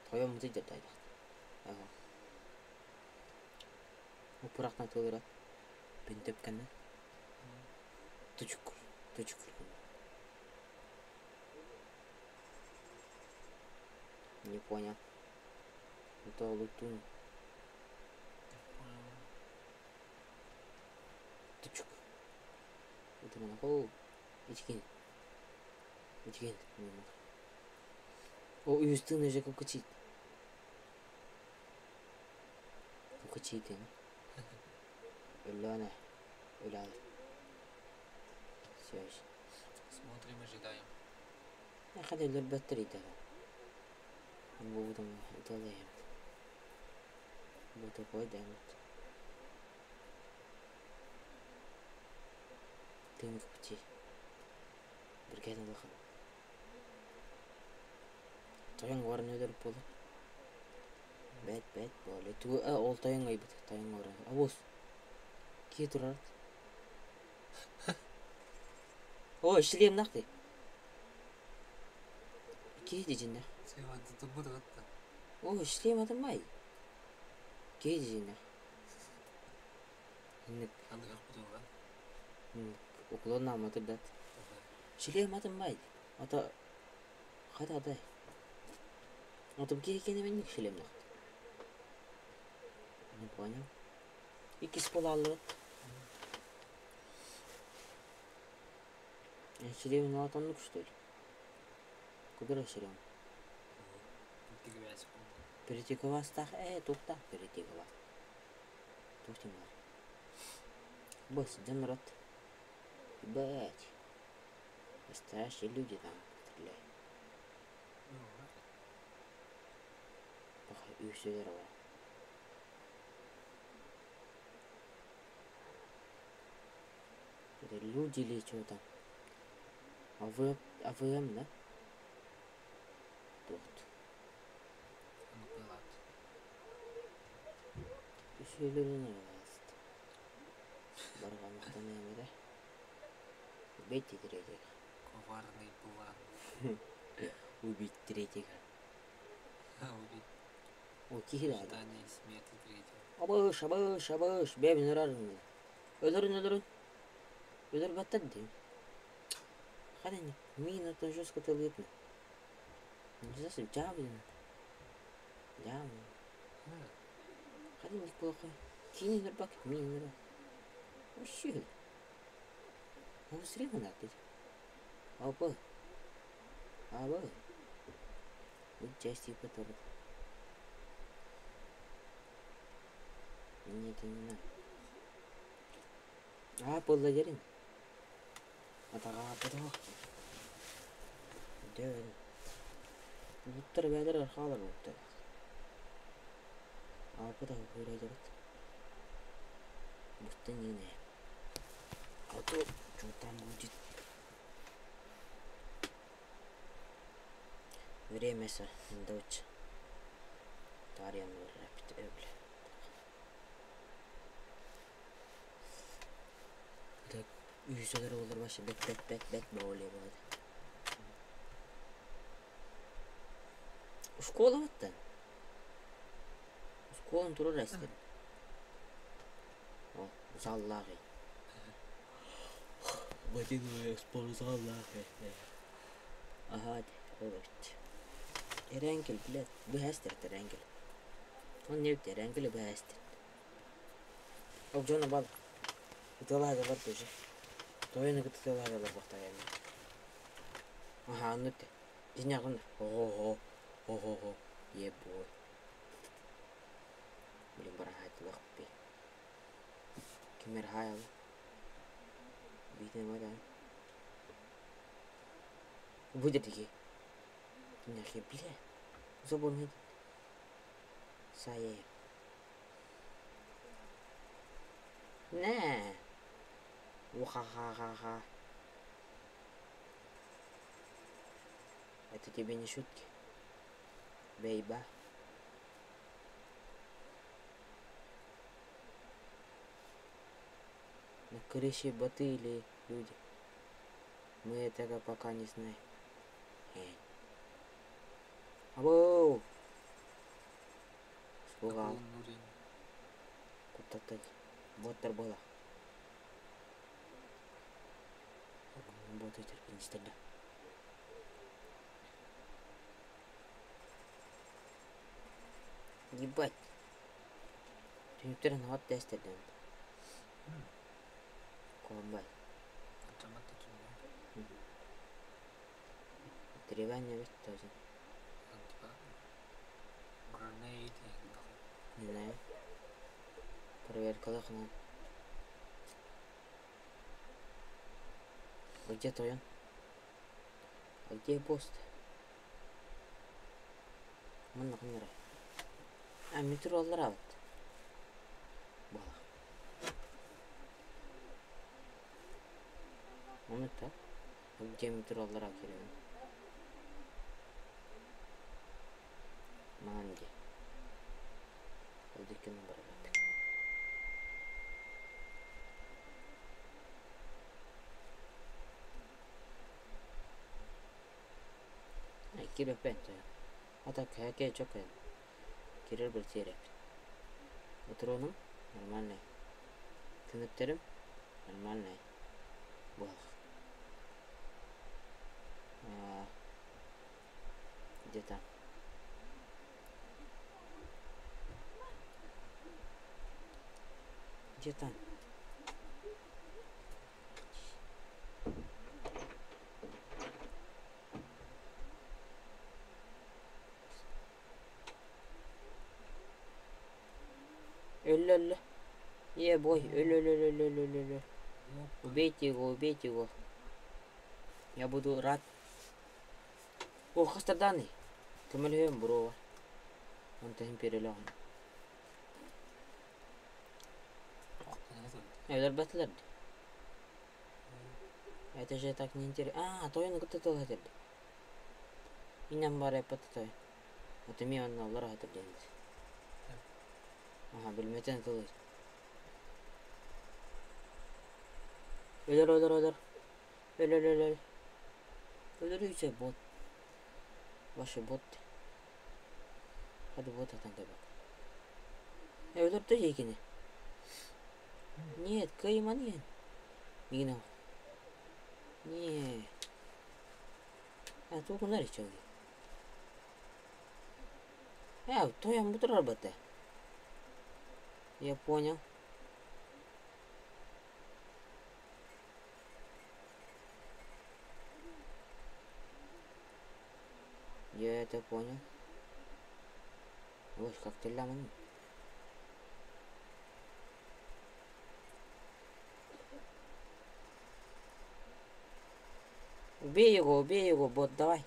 Твоем зайдет айдақ. Ага. Опырақна толырат. Бен төпкені. Түчіккүр. Не понял. Это лутун. Түчік. Это мана қол. Ичкен. О, үйістің өже көкічейді. Көкічейді, Өлі ана. Өлі алыр. Все. Смотрим, ожидаем. Қада өлір бәттір еді. Бұдың ұталайым. Бұды қойдайым. Тың көкічей. Бірге алықын. Тайың орын өдіріп болды. Бәт болды. Ол тайың айбыды. Тайың орын. Абос. Кей тұрарды. О, шлем нақты. Кей дейжінде. Севанды тұбыды қатты. О, шлем атымай. Кей дейжінде. Қанды қақ бұды оған. Оқылын аматыр дат. Шлем атымай. Ата қайда адай. Атым кейкені мен нек шлем нақты. Не понял. Икис пола алырат. Шлемін алатанлық, что ли? Кудыра шлем? Ты грязь помню. Перетековастах, тукта перетекова. Туктимар. Босс, Джанрот. Ебать. Настоящие люди там стреляют. И все дерево. Это люди или что там? АВМ, да? Тут.Üşüylülüğüne bastı. Барғанлықтан емеді. Убить третьего. Коварный план. Убить третьего. Убить. О, тихо да. Ожидание смерти третьего. Абыш. Бәбін ұрарың. Öldürün. Öldür battad дейм. Қаден, минутын жестко тылып. Не засып, жабын. Қаден, неплохо. Кинь нырбак, мин нырбак. Вообще. Быстрее надо. Опа. Вот части которые. Мне это не надо. Благодарен. Потом. Да. Буттар бәдер арқалар буттар. Потом вырайдырат. Будто не. А то, что там будет? Время дочь. Тарьян вырапит öyle. Так, үйсөлөр olur başı бек böyle болады. Школа вот-то. Школан туру растет. О, заллағы. Батиновый спортзаллағы. Ага, evet. Erenkil bilet. Behester erenkil. Он не erenkil behester. Ок жона бал. Италада бар тоже. Тойны кыталада бар бактаяны. Ага, аннуте. Динягын. Ого. Ебой. Блин, барахат лохпи. Кемер хайал. Битне мадан. Будет таки. Нахи, бля. Забыл. Сае. Не. Уха-ха-ха-ха. Это тебе не шутки. Бейба. На крыше боты или люди? Мы этого пока не знаем. Абоу! Спугал. Куда-то боттер была. Боты терпение стреля. Ебать. Тюнтерн вот тестер дэн. Комбай. Деревянный весь тоже. Не знаю. Проверка лохна. Где твой? А где пост? Мына камера. Метро алар. Бала. Оны так. Где метро алар керек? Манди. Одекен барат. Кире пенте. Ата кәке чөкә. Кирер бер тереп. Утроным нормальный. Тыныктерим нормальный. Бал. Где-то. Где-то. Ля-ля-ля. Бой, ля-ля-ля-ля-ля-ля. Убейте его, убейте его. Я буду рад. О, хастарданный. Кемелем, бро. Он там переляган. Эдер батлер. Это же так неинтересно. А, то я на то хотел. И нам баре потом. Вот мне он на лара это делать. Ага, билметен то. Эдер. Ля-ля-ля-ля. Эдер бот. Ваши боты. Hadi bot atan bak. Öldür de yekini. Нет, кайманен. Мигно. Не. А тут куда лечил? То я буду работать. Я понял. Я это понял. Вот как ты ламан. Убей его, бот, давай.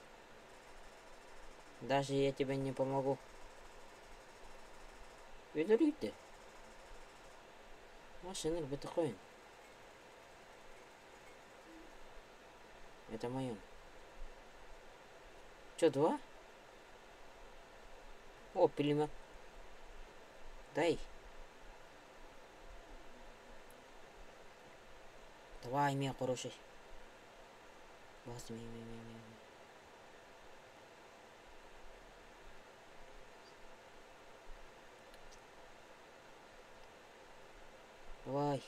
Даже я тебе не помогу. Видели ты? Машина бетахоин. Это моё. Чё, 2? О, пулемет. Дай. Давай, меня хороший. Бас, ми. Давай.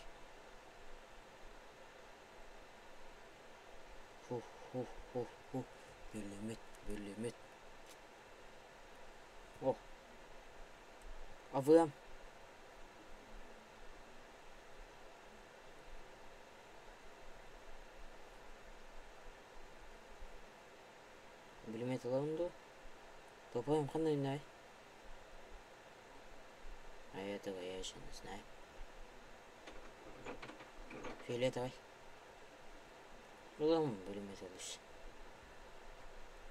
Фу. Пулемет. О. А вы? Пулемет алынды. Топаем қандай най? А этого я еще не знаю. Фиолетовый. Уlan пулемет алыш.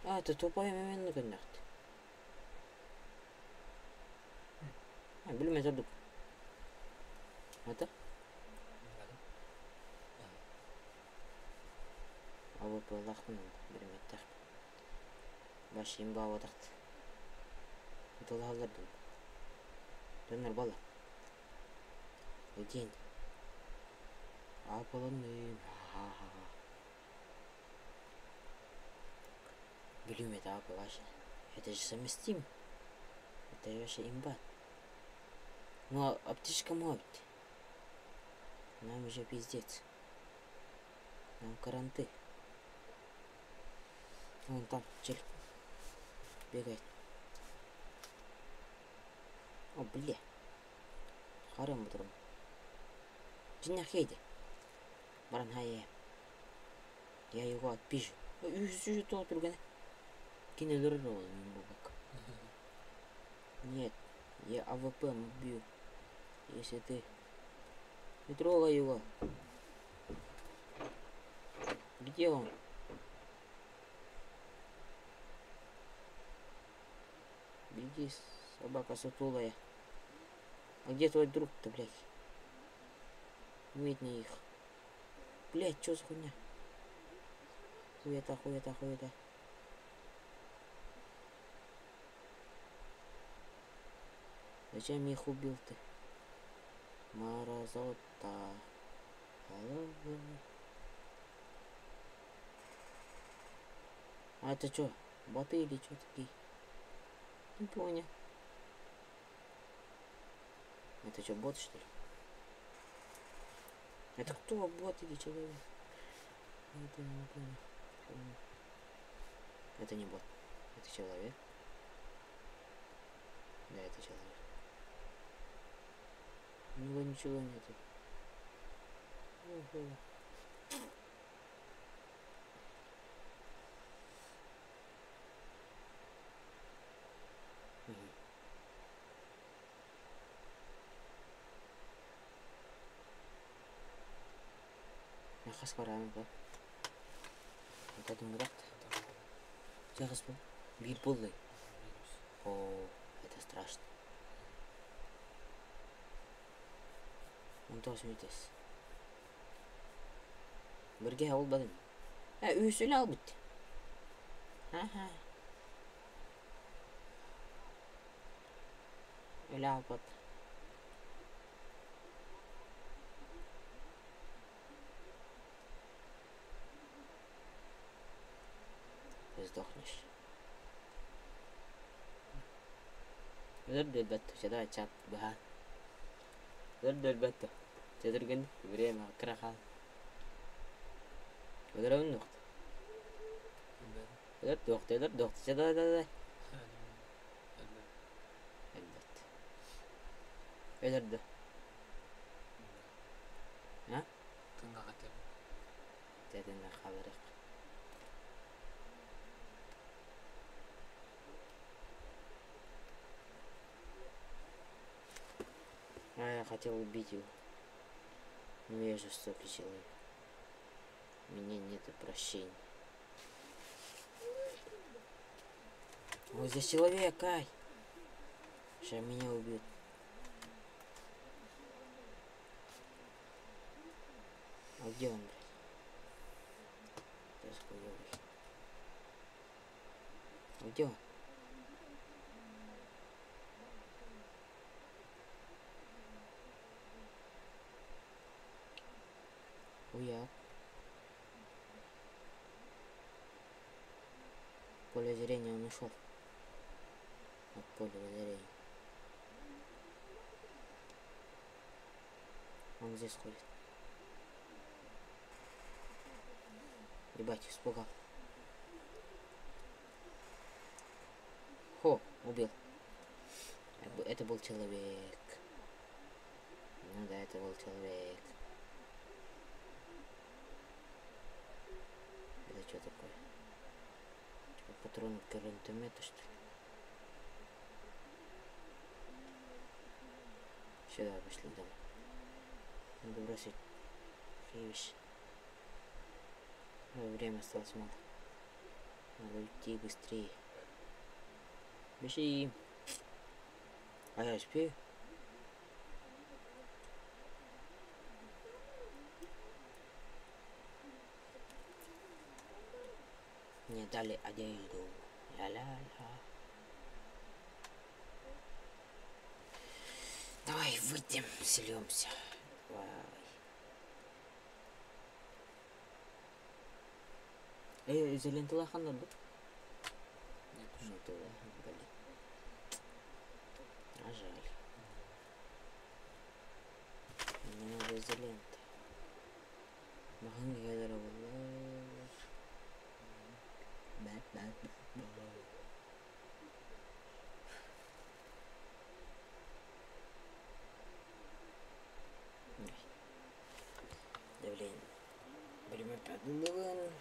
А, это топаем именно гыннахты. Пулемет алдық. Это? Алып лақтым пулеметтер. Башым бау атақты. Тұла алырдым. Дөнер бала. Өден. Апылыным. Пулемет апыл вообще. Это же совместим. Это вообще имба. Ну, аптечка может. Нам уже пиздец. Нам каранты. Вон там, чель. Бегает. О, бля. Харам утром. Джинна хейди. Баран хае. Я его отпишу. Үсі то тұрғаны. Кинелері ролы мен бубак. Нет. Я АВП убью. Если ты не трогай его. Где он? Беги, собака сутулая. А где твой друг-то, блядь? Видно их. Блядь, что за хуйня? Хуета. Зачем их убил ты? Маразота. А это что? Боты или что такие? Не понял. Это что, бот, что ли? Это кто, бот или человек? Это не понял. Это не бот. Это человек. Да, это человек. У него ничего нету. Ого. Хаскарам да. Это думаю, Сейчас был. Бир полный. О, это страшно. Он тоже видишь. Бірге албадым. Өсілі албыт. Аха. Өлі албад. Ты сдохнешь. Дөл бәтті. Сюда чат бұға. Дөл бәтті. Тедірген время қырақал. Öyle mi nokta? Öyle doktor. Seda. Elbette. Öyle de. Ha? Tınga katır. Dedin de haberik. Я хотел убить его. Но я жестокий человек. У меня нет прощения. Вот здесь человек, ай! Сейчас меня убьют. А где он, блядь? Сейчас хуёвый. А где он? Хуяк. Поле зрения он ушел. От поля зрения. Он здесь ходит. Ебать, испугал. Хо, убил. Это был человек. Ну да, это был человек. Это что такое? Патрон к гранатомету, что ли? Сюда пошли домой. Надо бросить вещи. Время осталось мало. Надо уйти быстрее. Бежи. А я успею? Мне дали одежду. Ля-ля-ля. Давай выйдем, селемся. Давай. Изоленты хандар да? Нет, Туда, блин. А жаль. Мне надо изолента. Маханги кайдара болар. Бат. Давление. Время поддаван.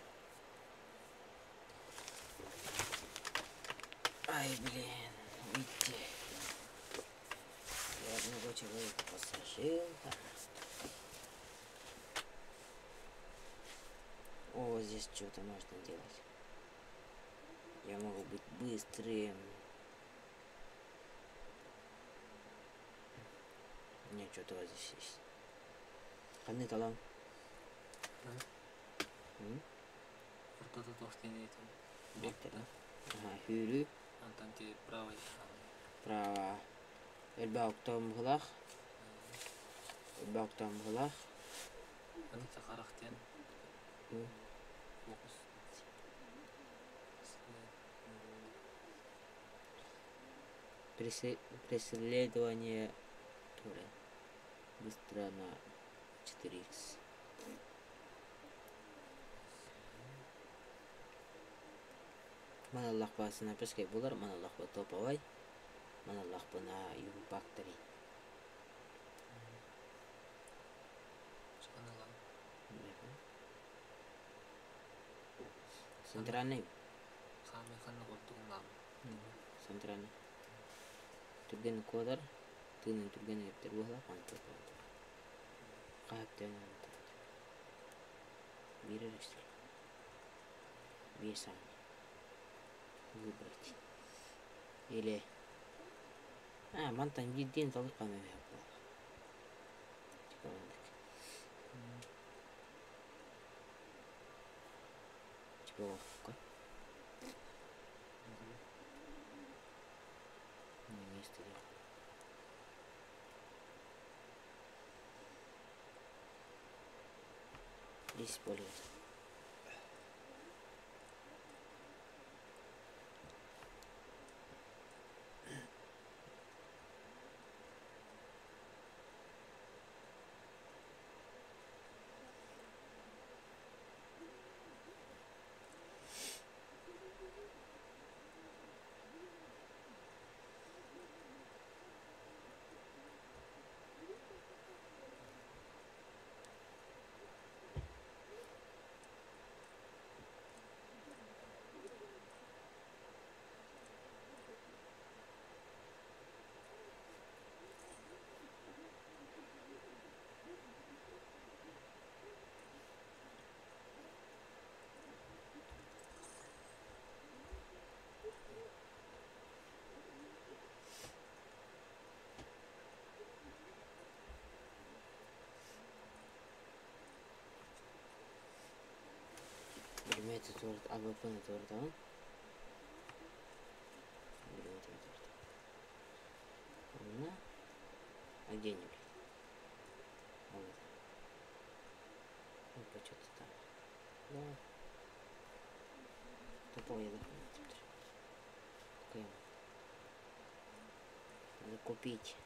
Ай, блин, уйти. Я одного человека посажил. О, здесь что-то можно делать. Я могу быть быстрым. Нет, что-то вот здесь есть. Қандай талам? Фуртада тоқтен етім. Бекті, да? Ага, хүйрі. Антан те правый. Право. Эльба октом ғылақ. Аны тақарақтен. Фокус. Преследование. Быстро на 4х. Mana laqbasi napaskay bular, mana laqba to'pavay, mana laqba na Юбактори. Çıkanılan. Центральный. Қамы қаны қолтығынлам. Центральный. Түрген квадар, тыны түрген ептер бұла, қанты. Қаптен. набери, что ли? Весами. Выбрать. Или... мантан едден талып қана yapalım. Çıkamadık. Типа ловко. Не место делать. Здесь полет. Bilmeydi tortu, AWP'ni tortu. Bilmeydi tortu. Она? А где они, блядь? Вот. Ну, что-то там. Да. Тупой я дохну. Какая? Надо купить.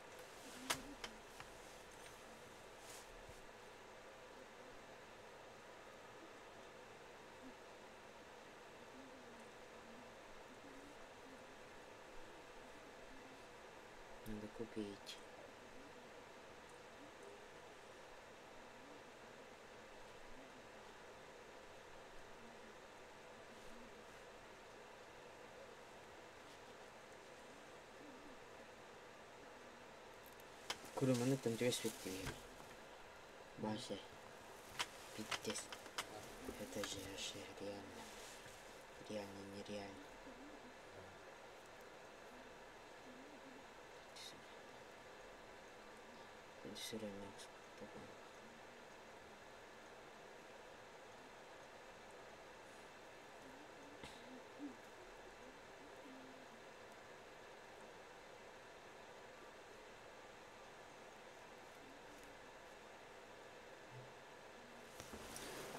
Надо купить. Kurumunu контроль светлее. Бася. Пиздец. Это же вообще реально. Реально нереально. Это все равно спокойно.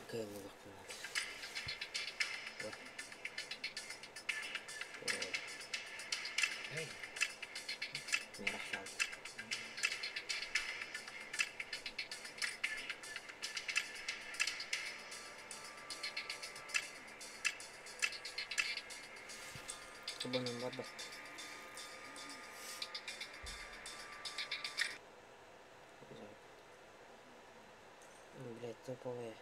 Какая лодка надо? Вот. Эй, Мирахал. Кабаным баба. Блять, топовые.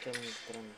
Это мне странно.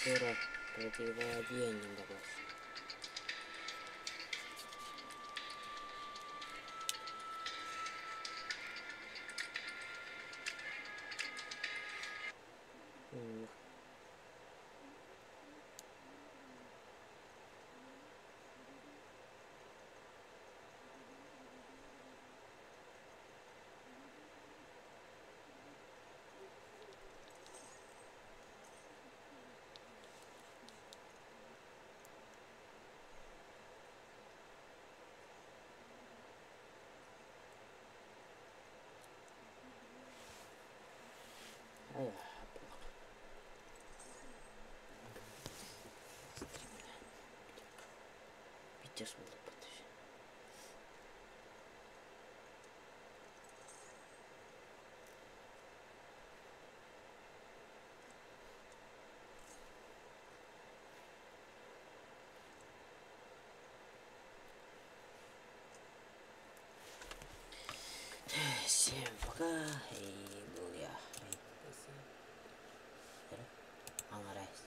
противоодеянием добавился. Сейчас буду подожди. Всем пока, и был я. Аңарайс.